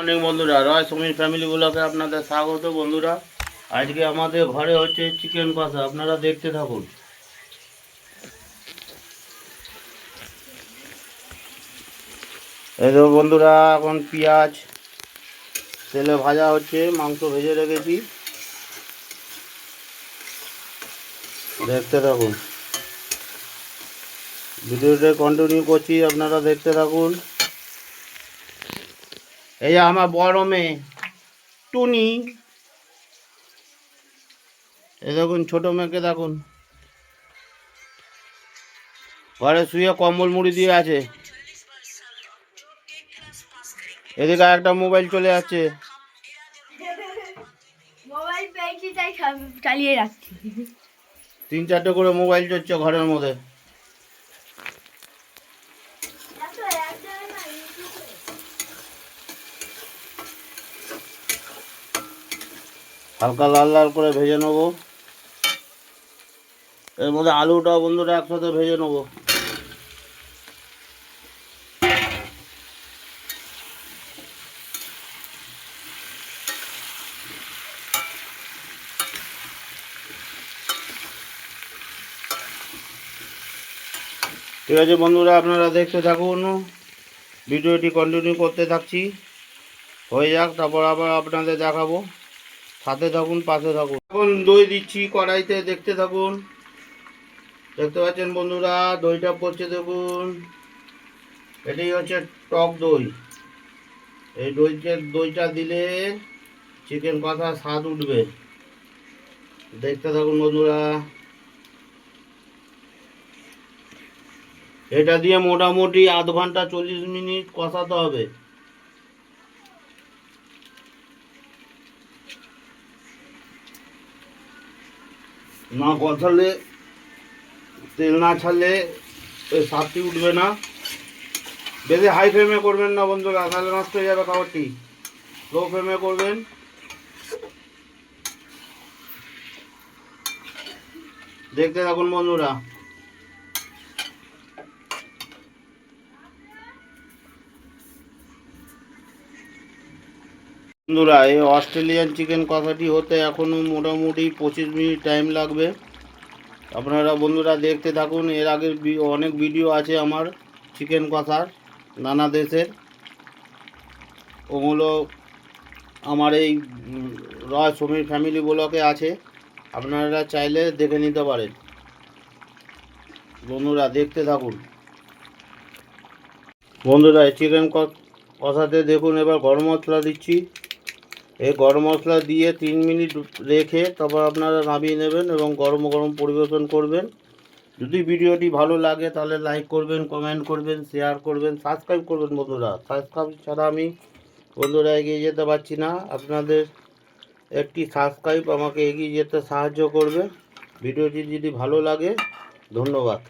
অনেক বন্ধুরা রয় সমীর ফ্যামিলি ব্লগে আপনাদের স্বাগত। বন্ধুরা আজকে আমাদের ঘরে হচ্ছে চিকেন কষা, আপনারা দেখতে থাকুন। এই তো বন্ধুরা, এখন পেঁয়াজ তেলে ভাজা হচ্ছে, মাংস ভেজে রেখেছি, দেখতে থাকুন। ভিডিওটা কন্টিনিউ করছি, আপনারা দেখতে থাকুন। এই যে আমার বড় মেয়ে টুনি, এই দেখুন ছোট মেয়েকে দেখুন, ঘরে শুয়ে কম্বল মুড়ি দিয়ে আছে। এদিকে একটা মোবাইল চলে যাচ্ছে, মোবাইল পেয়েছি তাই চালিয়ে রাখছি। 3-4টে করে মোবাইল চলছে ঘরের মধ্যে। হালকা লাল লাল করে ভেজে নেবো। এর মধ্যে আলুটা বন্ধুরা একসাথে ভেজে নেবো। ঠিক আছে বন্ধুরা, আপনারা দেখতে থাকুন, ভিডিওটি কন্টিনিউ করতে থাকছি, হয়ে যাক, তারপর আবার আপনাদের দেখাবো। সাথে থাকুন, পাশে থাকুন। এখন দই দিচ্ছি কড়াইতে, দেখতে থাকুন। দেখতে পাচ্ছেন বন্ধুরা, দইটা পড়ছে দেখুন। এটাই হচ্ছে টক দই। এই দইটা দিলে চিকেন কষা স্বাদ উঠবে, দেখতে থাকুন বন্ধুরা। এটা দিয়ে মোটামুটি আধ ঘন্টা 40 মিনিট কষাতে হবে। না কষালে, তেল না ছাড়লে ওই স্বাদটি উঠবে না। বেশি হাই ফ্লেমে করবেন না বন্ধুরা, তাহলে নষ্ট হয়ে যাবে খাবারটি। লো ফ্লেমে করবেন। দেখতে থাকুন বন্ধুরা। বন্ধুরা এই অস্ট্রেলিয়ান চিকেন কষাটি হতে এখনও মোটামুটি 25 মিনিট টাইম লাগবে। আপনারা বন্ধুরা দেখতে থাকুন। এর আগের অনেক ভিডিও আছে আমার চিকেন কষার, নানা দেশের। ওগুলো আমার এই রয় সমীর ফ্যামিলি ব্লগে আছে, আপনারা চাইলে দেখে নিতে পারেন। বন্ধুরা দেখতে থাকুন। বন্ধুরা এই চিকেন কষাতে দেখুন, এবার গরম মশলা দিচ্ছি। এই গরম মশলা দিয়ে 3 মিনিট রেখে তারপর আপনারা নামিয়ে নেবেন এবং গরম গরম পরিবেশন করবেন। যদি ভিডিওটি ভালো লাগে তাহলে লাইক করবেন, কমেন্ট করবেন, শেয়ার করবেন, সাবস্ক্রাইব করবেন। বন্ধুরা সাবস্ক্রাইব ছাড়া আমি বন্ধুরা এগিয়ে যেতে পারছি না। আপনাদের একটি সাবস্ক্রাইব আমাকে এগিয়ে যেতে সাহায্য করবে। ভিডিওটি যদি ভালো লাগে, ধন্যবাদ।